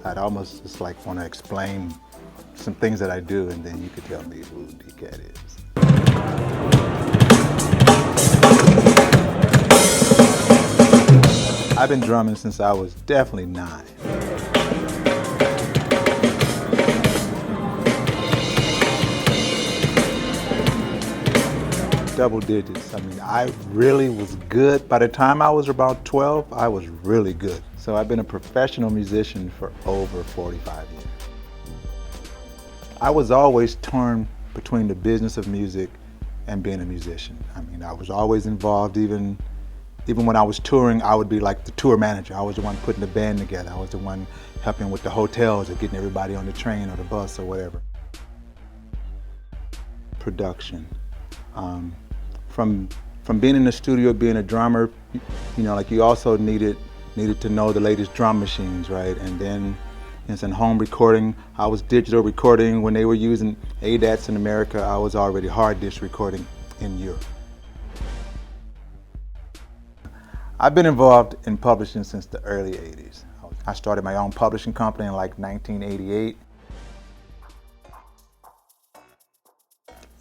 I'd almost just like want to explain some things that I do, and then you could tell me who DCat is. I've been drumming since I was definitely 9. Double digits. I mean, I really was good. By the time I was about 12, I was really good. So I've been a professional musician for over 45 years. I was always torn between the business of music and being a musician. I mean, I was always involved. Even when I was touring, I would be like the tour manager. I was the one putting the band together. I was the one helping with the hotels or getting everybody on the train or the bus or whatever. Production. From being in the studio, being a drummer, you know, like you also needed to know the latest drum machines, right? And then in home recording, I was digital recording. When they were using ADATs in America, I was already hard disk recording in Europe. I've been involved in publishing since the early 80s. I started my own publishing company in like 1988.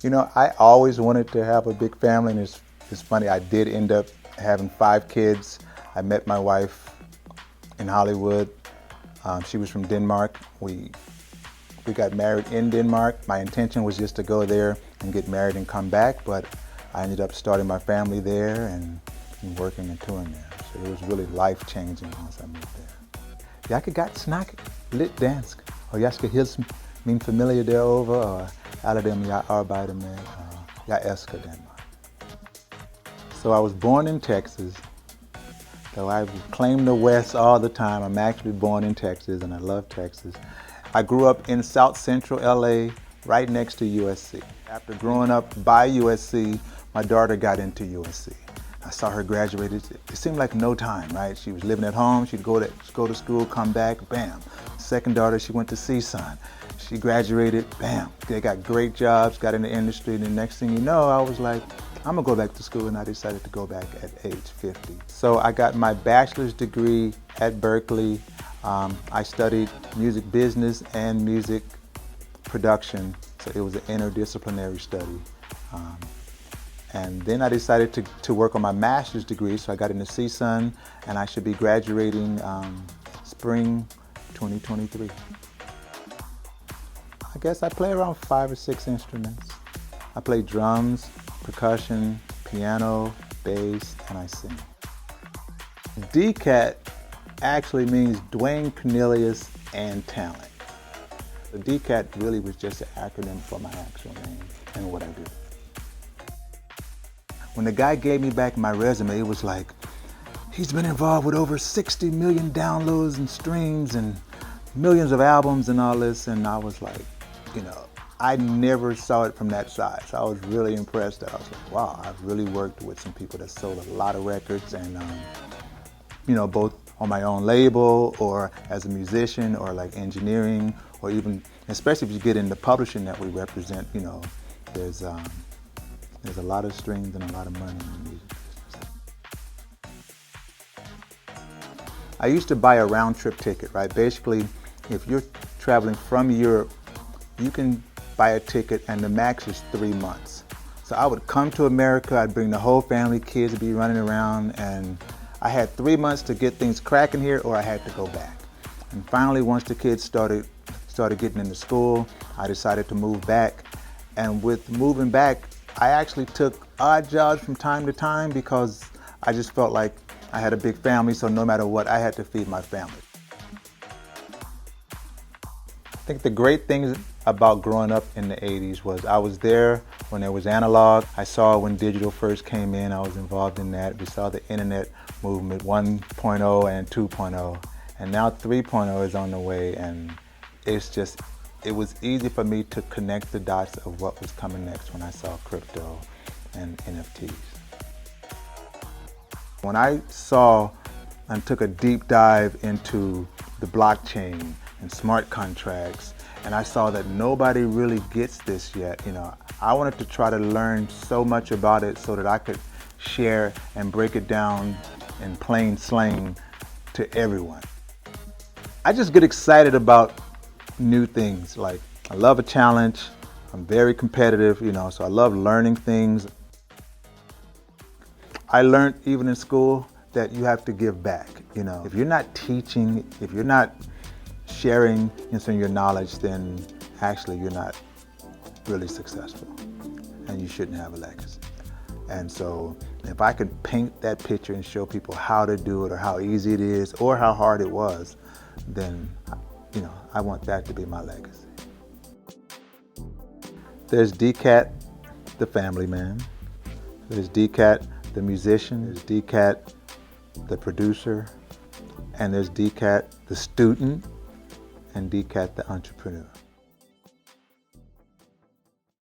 You know, I always wanted to have a big family, and it's funny, I did end up having 5 kids. I met my wife in Hollywood. She was from Denmark. We got married in Denmark. My intention was just to go there and get married and come back, but I ended up starting my family there and working and touring there. So it was really life-changing once I moved there. Jeg kan snakke lidt dansk, og jeg skal hilse min familie derovre, og alle dem jeg arbejder med. Jeg elsker Danmark. So I was born in Texas. So I claim the West all the time. I'm actually born in Texas, and I love Texas. I grew up in South Central LA, right next to USC. After growing up by USC, my daughter got into USC. I saw her graduate. It seemed like no time, right? She was living at home. She'd go to school, come back, bam. Second daughter, she went to CSUN. She graduated, bam. They got great jobs, got in the industry, and the next thing you know, I was like, I'm gonna go back to school, and I decided to go back at age 50. So I got my bachelor's degree at Berkeley. I studied music business and music production, so it was an interdisciplinary study. And then I decided to work on my master's degree, so I got into CSUN, and I should be graduating spring 2023. I guess I play around 5 or 6 instruments. I play drums, percussion, piano, bass, and I sing. DCat actually means Dwayne Cornelius and talent. The DCat really was just an acronym for my actual name and what I do. When the guy gave me back my resume, it was like, he's been involved with over 60 million downloads and streams and millions of albums and all this, and I was like, you know, I never saw it from that side. So I was really impressed. I was like, wow, I've really worked with some people that sold a lot of records, and you know, both on my own label or as a musician or like engineering, or even, especially if you get into publishing that we represent, you know, there's a lot of streams and a lot of money in the music business. I used to buy a round trip ticket, right? Basically, if you're traveling from Europe, you can buy a ticket and the max is 3 months. So I would come to America, I'd bring the whole family, kids would be running around, and I had 3 months to get things cracking here, or I had to go back. And finally, once the kids started getting into school, I decided to move back. And with moving back, I actually took odd jobs from time to time because I just felt like I had a big family, so no matter what, I had to feed my family. I think the great thing about growing up in the 80s was I was there when there was analog. I saw when digital first came in, I was involved in that. We saw the internet movement 1.0 and 2.0, and now 3.0 is on the way, and it was easy for me to connect the dots of what was coming next when I saw crypto and NFTs. When I saw and took a deep dive into the blockchain and smart contracts, and I saw that nobody really gets this yet, you know, I wanted to try to learn so much about it so that I could share and break it down in plain slang to everyone. I just get excited about new things. Like, I love a challenge. I'm very competitive, so I love learning things. I learned even in school that you have to give back. If you're not teaching, if you're not sharing your knowledge, then actually you're not really successful, and you shouldn't have a legacy. And so if I can paint that picture and show people how to do it, or how easy it is, or how hard it was, then I want that to be my legacy. There's DCat, the family man. There's DCat, the musician. There's DCat, the producer. And there's DCat, the student, and DCat, the entrepreneur.